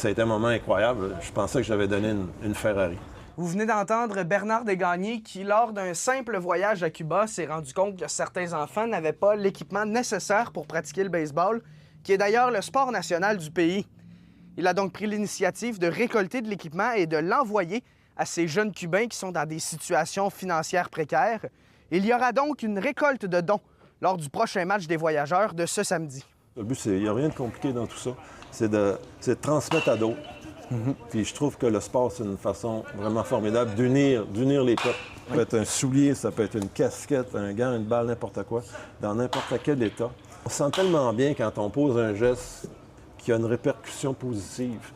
ça a été un moment incroyable. Je pensais que j'avais donné une Ferrari. Vous venez d'entendre Bernard Desgagnés qui, lors d'un simple voyage à Cuba, s'est rendu compte que certains enfants n'avaient pas l'équipement nécessaire pour pratiquer le baseball, qui est d'ailleurs le sport national du pays. Il a donc pris l'initiative de récolter de l'équipement et de l'envoyer à ces jeunes Cubains qui sont dans des situations financières précaires. Il y aura donc une récolte de dons lors du prochain match des voyageurs de ce samedi. Le but, il n'y a rien de compliqué dans tout ça. C'est de transmettre à d'autres. Puis je trouve que le sport, c'est une façon vraiment formidable d'unir les peuples. Ça peut être un soulier, ça peut être une casquette, un gant, une balle, n'importe quoi, dans n'importe quel état. On se sent tellement bien quand on pose un geste qui a une répercussion positive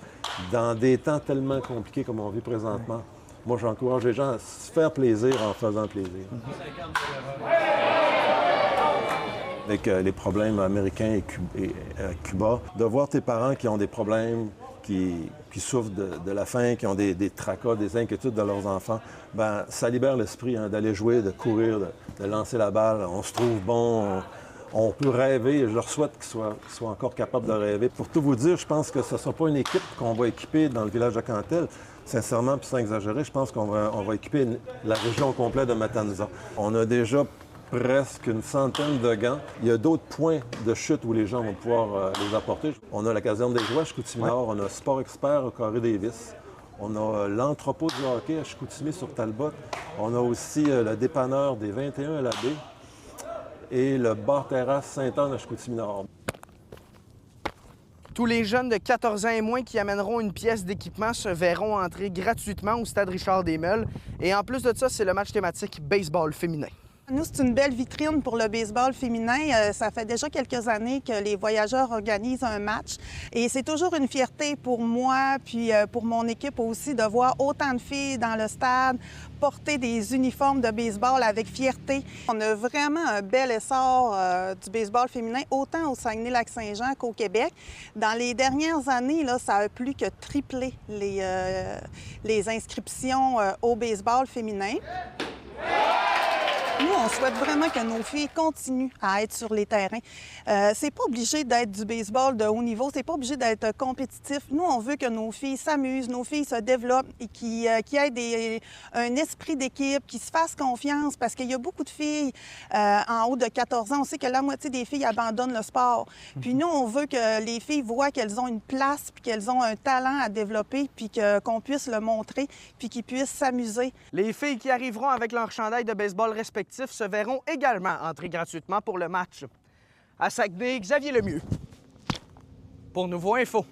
dans des temps tellement compliqués comme on vit présentement. Moi, j'encourage les gens à se faire plaisir en faisant plaisir. Avec les problèmes américains et Cuba, de voir tes parents qui ont des problèmes, qui souffrent de la faim, qui ont des tracas, des inquiétudes de leurs enfants, bien, ça libère l'esprit d'aller jouer, de courir, de lancer la balle. On se trouve bon, on peut rêver. Je leur souhaite qu'ils soient encore capables de rêver. Pour tout vous dire, je pense que ce ne sera pas une équipe qu'on va équiper dans le village de Cantel. Sincèrement, puis sans exagérer, je pense qu'on va équiper la région complète de Matanza. On a déjà presque une centaine de gants. Il y a d'autres points de chute où les gens vont pouvoir les apporter. On a la caserne des jouets à Chicoutimi-Nord, on a Sport Expert au Carré Davis, on a l'entrepôt du hockey à Chicoutimi sur Talbot, on a aussi le dépanneur des 21 à la baie et le bar-terrasse Sainte-Anne à Chicoutimi-Nord. Tous les jeunes de 14 ans et moins qui amèneront une pièce d'équipement se verront entrer gratuitement au stade Richard-Desmeules. Et en plus de ça, c'est le match thématique baseball féminin. Nous, c'est une belle vitrine pour le baseball féminin. Ça fait déjà quelques années que les voyageurs organisent un match. Et c'est toujours une fierté pour moi, puis pour mon équipe aussi, de voir autant de filles dans le stade porter des uniformes de baseball avec fierté. On a vraiment un bel essor du baseball féminin, autant au Saguenay-Lac-Saint-Jean qu'au Québec. Dans les dernières années, là, ça a plus que triplé les inscriptions au baseball féminin. Nous, on souhaite vraiment que nos filles continuent à être sur les terrains. C'est pas obligé d'être du baseball de haut niveau, c'est pas obligé d'être compétitif. Nous, on veut que nos filles s'amusent, nos filles se développent et qu'il y ait un esprit d'équipe, qui se fassent confiance, parce qu'il y a beaucoup de filles en haut de 14 ans. On sait que la moitié des filles abandonnent le sport. Puis nous, on veut que les filles voient qu'elles ont une place, puis qu'elles ont un talent à développer, puis qu'on puisse le montrer, puis qu'ils puissent s'amuser. Les filles qui arriveront avec leur chandail de baseball respectif se verront également entrer gratuitement pour le match. À Saguenay, Xavier Lemieux pour Nouveau Info.